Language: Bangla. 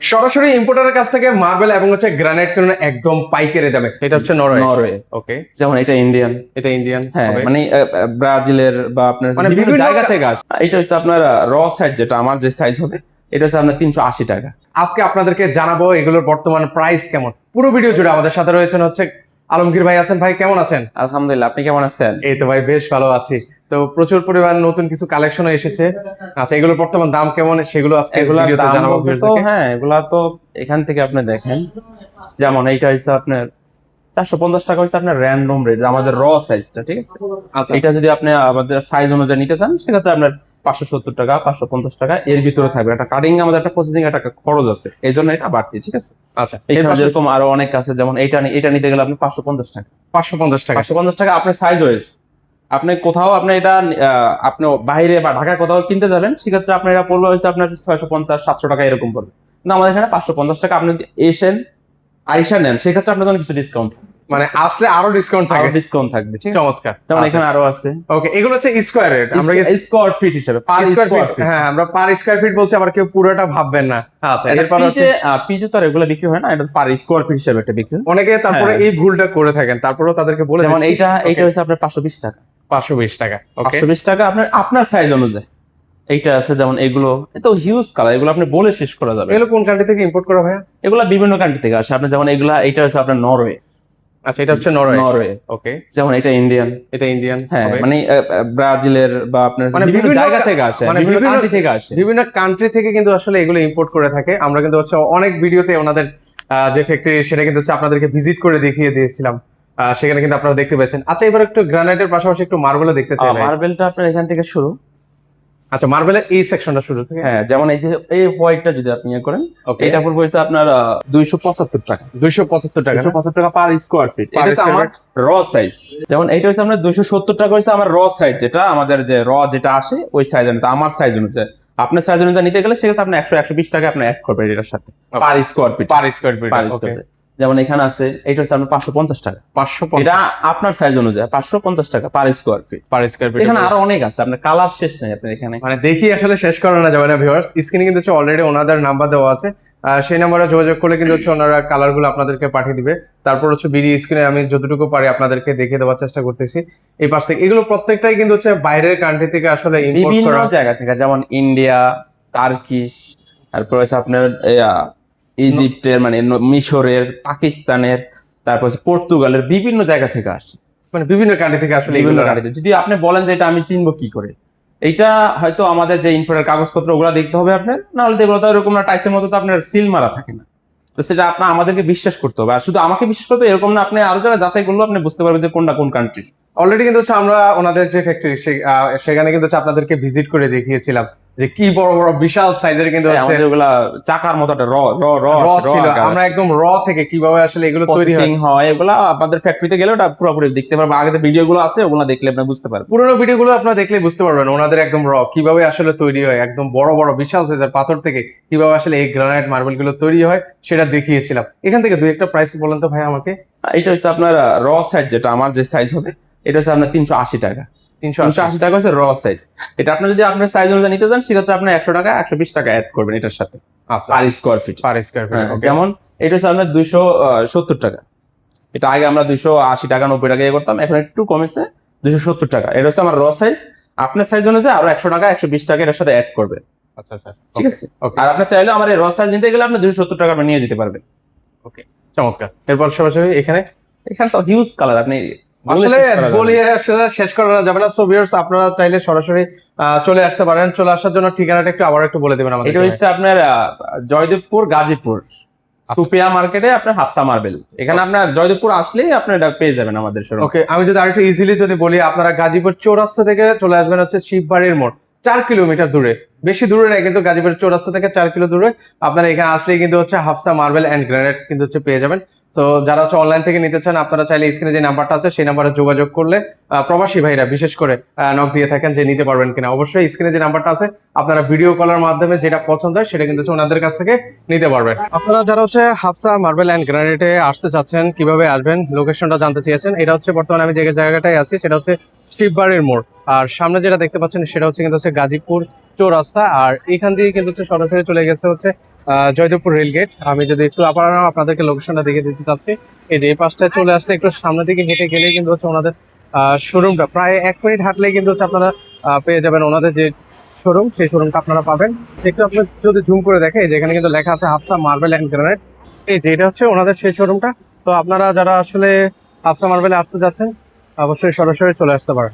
সরাসরি ইম্পোর্টারের কাছ থেকে মার্বেল এবং হচ্ছে গ্রানাইট কিনুন একদম পাইকারি দামে। এটা হচ্ছে নরওয়ে। নরওয়ে ওকে, যেমন এটা ইন্ডিয়ান, এটা ইন্ডিয়ান হ্যাঁ হবে। মানে ব্রাজিলের বা আপনার মানে বিভিন্ন বিভিন্ন জায়গা থেকে আসে। এটা হচ্ছে আপনার র সাইজ, যেটা আমার যে সাইজ হবে এটা হচ্ছে আপনার 380 টাকা। আজকে আপনাদেরকে জানাবো এগুলোর বর্তমান প্রাইস কেমন। পুরো ভিডিও জুড়ে আমাদের সাথে রয়েছেন হচ্ছে আলমগীর ভাই আছেন। ভাই কেমন আছেন? আলহামদুলিল্লাহ, আপনি কেমন আছেন? এই তো ভাই বেশ ভালো আছি। তো প্রচুর পরিমাণ নতুন কিছু কালেকশন এসেছে। আচ্ছা, এগুলোর বর্তমান দাম কেমন সেগুলো আজকে এগুলার ভিডিওতে দাম জানাবো বলতে তো ভিউয়ারদেরকে। হ্যাঁ, এগুলা তো এখান থেকে আপনি দেখেন, যেমন এইটা হচ্ছে আপনার 450 টাকা হচ্ছে আপনার র্যান্ডম রেট, আমাদের র সাইজটা, ঠিক আছে। আচ্ছা, এটা যদি আপনি আমাদের সাইজ অনুযায়ী নিতে চান সেক্ষেত্রে আপনার 570 টাকা 550 টাকা এর ভিতরে থাকবে। একটা কাটিং আমাদের একটা প্রসেসিং একটা খরচ আছে, এই জন্য এটা বাড়তি, ঠিক আছে। আচ্ছা, এখানে যেরকম আরো অনেক আছে, যেমন এটা নিতে গেলে আপনি 550 টাকা 550 টাকা। 550 টাকা আপনার সাইজ ওয়াইজ। আপনি কোথাও আপনি এটা আপনি বাইরে বা ঢাকায় কোথাও কিনতে যাবেন, সেক্ষেত্রে আপনার এটা পড়বে হচ্ছে আপনার 650 700 টাকা এরকম পড়বে। কিন্তু আমাদের এখানে 550 টাকা। আপনি যদি আইসা নেন সেক্ষেত্রে আপনার জন্য কিছু ডিসকাউন্ট, মানে আসলে আরো ডিসকাউন্ট আরো থাকবে। ডিসকাউন্ট থাকবে, ঠিক আছে। চমৎকার। যেমন এখানে আরো আছে ওকে, এগুলো হচ্ছে স্কয়ার রেট। আমরা স্কোয়ার ফিট হিসেবে, পার স্কোয়ার ফিট। হ্যাঁ, আমরা পার স্কয়ার ফিট বলছি, আবার কেউ পুরোটা ভাববেন না। আচ্ছা, এরপর হচ্ছে পিজে তো আর এগুলো বিক্রি হয় না, এটা পার স্কোয়ার ফিট হিসেবে এটা বিক্রি হয়। অনেকে তারপরে হ্যাঁ। এই ভুলটা করে থাকেন, তারপরেও তাদেরকে বলে যেমন দিচ্ছি। এইটা হচ্ছে আপনার 520 টাকা। 520 টাকা। ওকে, 520 টাকা আপনার আপনার সাইজ অনুযায়ী। এইটা আছে, যেমন এগুলো এত হিউজ কালার, এগুলো আপনি বলে শেষ করা যাবে। এগুলো কোন কান্ট্রি থেকে ইম্পোর্ট করা ভাইয়া? এগুলা বিভিন্ন কান্ট্রি থেকে আসে। আপনি যেমন এইটা হচ্ছে আপনার নরওয়ে। আচ্ছা, এটা হচ্ছে নরওয়ে। নরওয়ে ওকে, যেমন এটা ইন্ডিয়ান, এটা ইন্ডিয়ান হ্যাঁ হবে। মানে ব্রাজিলের বা আপনার মানে বিভিন্ন জায়গা থেকে আসে, মানে বিভিন্ন কান্ট্রি থেকে আসে। বিভিন্ন কান্ট্রি থেকে কিন্তু আসলে এগুলো ইম্পোর্ট করে থাকে। আমরা কিন্তু হচ্ছে অনেক ভিডিওতে ওনাদের যে ফ্যাক্টরি সেটা কিন্তু হচ্ছে আপনাদেরকে ভিজিট করে দেখিয়ে দিয়েছিলাম। সেখানে কিন্তু আপনারা দেখতে পেয়েছেন। আচ্ছা, এবার একটু গ্রানাইটের পাশাপাশি একটু মার্বেলও দেখতে চাই ভাই। মার্বেলটা আপনার এখান থেকে শুরু। আচ্ছা, মার্বেলের এই সেকশনটা শুরু থেকে। হ্যাঁ, যেমন এই যে এই হোয়াইটটা যদি আপনি ইয়ে করেন, ওকে, এটা পড়বে হচ্ছে আপনার 275 টাকা। 275 টাকা। 275 টাকা পার স্কোয়ার ফিট। Per এটা হচ্ছে square আমার র সাইজ। যেমন এইটা হচ্ছে আপনার 270 টাকা হচ্ছে আমার র সাইজ, যেটা আমাদের যে যেটা আসে ওই সাইজ অনুযায়ী, আমার সাইজ অনুযায়ী। আপনার সাইজ অনুযায়ী নিতে গেলে সেক্ষেত্রে আপনি 100 120 টাকা আপনি অ্যাড করবেন এটার সাথে, per square feet. Per square feet. Per okay, square feet. যেমন এখানে আছে, এটা হচ্ছে আপনার 550 টাকা। 550 এটা আপনার সাইজ অনুযায়ী 550 টাকা পার square feet. Per square fit. এখানে আরো অনেক আছে, আপনার কালার শেষ নাই আপনার এখানে। মানে দেখি আসলে শেষ করা না যাবে না ভিউয়ার্স। স্ক্রিনে কিন্তু হচ্ছে অলরেডি ওনাদের নাম্বার দেওয়া আছে। সেই নাম্বারে যোগাযোগ করলে কিন্তু হচ্ছে ওনারা কালার গুলো আপনাদেরকে পাঠিয়ে দিবে। তারপর হচ্ছে ভিডিও স্ক্রিনে আমি যতটুকু পারি আপনাদেরকে দেখিয়ে দেওয়ার চেষ্টা করতেছি। এই পাশ থেকে এগুলো প্রত্যেকটাই কিন্তু হচ্ছে বাইরের কান্ট্রি থেকে আসলে ইম্পোর্ট বিভিন্ন করা। জায়গা থেকে, যেমন ইন্ডিয়া, টার্কিশ, তারপর হচ্ছে আপনার ইজিপ্টের মানে মিশরের, পাকিস্তানের, তারপর হচ্ছে পর্তুগালের বিভিন্ন জায়গা থেকে আসছে। মানে বিভিন্ন কান্ট্রি থেকে আসলে বিভিন্ন এগুলো। গাড়িতে যদি আপনি বলেন যে এটা আমি চিনবো কি করে, এইটা হয়তো আমাদের যে ইম্পোর্টের কাগজপত্র ওগুলা দেখতে হবে আপনার, নাহলে তো এগুলো তো এরকম না, টাইসের মতো তো আপনার সিল মারা থাকে না। তো সেটা আপনার আমাদেরকে বিশ্বাস করতে হবে। আর শুধু আমাকে বিশ্বাস করতে হবে এরকম না, আপনি আরো যারা যাচাই করলে আপনি বুঝতে পারবেন যে কোনটা কোন কান্ট্রি। অলরেডি কিন্তু হচ্ছে আমরা ওনাদের যে ফ্যাক্টরি সেখানে কিন্তু হচ্ছে আপনাদেরকে ভিজিট করে দেখিয়েছিলাম যে কি বড় বড় বিশাল সাইজের কিন্তু হচ্ছে আমাদের ওগুলা চাকার মতো একটা র র র র র ছিল। আকার আমরা আছে। একদম র থেকে কিভাবে আসলে এগুলো তৈরি হয় প্রসেসিং হয় এগুলা আপনাদের ফ্যাক্টরিতে গেলে ওটা পুরোপুরি দেখতে পারবেন। আগে তো ভিডিও গুলো আছে, ওগুলো দেখলে আপনি বুঝতে পারবেন। পুরোনো ভিডিওগুলো আপনারা দেখলে বুঝতে পারবেন ওনাদের একদম র কিভাবে আসলে তৈরি হয়, একদম বড় বড় বিশাল সাইজের পাথর থেকে কিভাবে আসলে এই গ্রানাইট মার্বেল গুলো তৈরি হয় সেটা দেখিয়েছিলাম। এখান থেকে দুই একটা প্রাইস বলেন তো ভাই আমাকে। এটা হচ্ছে আপনার র সাইজ, যেটা আমার যে সাইজ হবে এটা হচ্ছে আপনার 380 টাকা। 380 টাকা হচ্ছে র সাইজ। এটা আপনি যদি আপনার সাইজ অনুযায়ী নিতে চান সেক্ষেত্রে আপনি 100 টাকা 120 টাকা অ্যাড করবেন এটার সাথে, আচ্ছা, পার square feet. Per square fit. যেমন এটা হচ্ছে আপনার 270 টাকা। এটা আগে আমরা 280 টাকা 90 টাকা ইয়ে করতাম, এখন একটু কমেছে 270 টাকা। এটা হচ্ছে আমার র সাইজ। আপনার সাইজ অনুযায়ী আরো 100 টাকা 120 টাকা এটার সাথে অ্যাড করবেন, আচ্ছা আচ্ছা, ঠিক আছে। ওকে আর আপনি চাইলে আমার এই র সাইজ নিতে গেলে আপনি 270 টাকা আপনি নিয়ে যেতে পারবেন। ওকে, চমৎকার। এরপর সরাসরি এখানে এখানে তো হিউজ কালার, আপনি আসলে বলিয়ে আসলে শেষ করা যাবে না। সো ভিউয়ার্স, আপনারা চাইলে সরাসরি চলে আসতে পারেন। চলে আসার জন্য ঠিকানাটা একটু আবার একটু বলে দিবেন আমাদের। এটা হচ্ছে আপনার জয়দেবপুর গাজীপুর সুপিয়া মার্কেটে আপনার হাফসা মার্বেল। এখানে আপনার জয়দেবপুর আসলেই আপনি এটা পেয়ে যাবেন আমাদের শোরুম। ওকে, আমি যদি আরেকটু ইজিলি যদি বলি, আপনারা গাজীপুর চৌরাস্তা থেকে চলে আসবেন হচ্ছে শিববাড়ির মোড়, 4 কিলোমিটার দূরে। বেশি দূরে নাই কিন্তু, গাজীপুর চৌরাস্তা থেকে 4 কিলো দূরে। আপনারা এখানে আসলেই কিন্তু হচ্ছে হাফসা মার্বেল এন্ড গ্রানাইট কিন্তু হচ্ছে পেয়ে যাবেন। তো যারা হচ্ছে অনলাইন থেকে নিতে চান, আপনারা চাইলে স্ক্রিনে যে নাম্বারটা আছে সেই নাম্বারে যোগাযোগ করলে প্রবাসী ভাইরা বিশেষ করে নক দিয়ে থাকেন যে নিতে পারবেন কিনা। অবশ্যই স্ক্রিনে যে নাম্বারটা আছে আপনারা ভিডিও কলের মাধ্যমে যেটা পছন্দ হয় সেটা কিন্তু হচ্ছে ওনাদের কাছ থেকে নিতে পারবেন। আপনারা যারা হচ্ছে হাফসা মার্বেল এন্ড গ্রানাইটে আসতে চাচ্ছেন, কিভাবে আসবেন, লোকেশনটা জানতে চেয়েছেন, এটা হচ্ছে বর্তমানে আমি যে জায়গাটায় আছি সেটা হচ্ছে শিববাড়ির মোড়। আর সামনে যেটা দেখতে পাচ্ছেন সেটা হচ্ছে কিন্তু হচ্ছে গাজীপুর চৌরাস্তা। আর এখান দিয়ে কিন্তু হচ্ছে সরাসরি চলে গেছে হচ্ছে জয়দেবপুর রেলগেট। আমি যদি একটু আবার আপনাদেরকে লোকেশনটা দেখে দিতে চাচ্ছি, এই যে এই পাশটায় চলে আসলে একটু সামনের দিকে হেঁটে গেলেই কিন্তু হচ্ছে ওনাদের শোরুমটা, প্রায় 1 মিনিট হাঁটলেই কিন্তু হচ্ছে আপনারা পেয়ে যাবেন ওনাদের যে শোরুম, সেই শোরুমটা আপনারা পাবেন। একটু আপনি যদি জুম করে দেখেন, যেখানে কিন্তু লেখা আছে হাফসা মার্বেল অ্যান্ড গ্রানাইট, এই যে এটা হচ্ছে ওনাদের সেই শোরুমটা। তো আপনারা যারা আসলে হাফসা মার্বেলে আসতে যাচ্ছেন অবশ্যই সরাসরি চলে আসতে পারেন।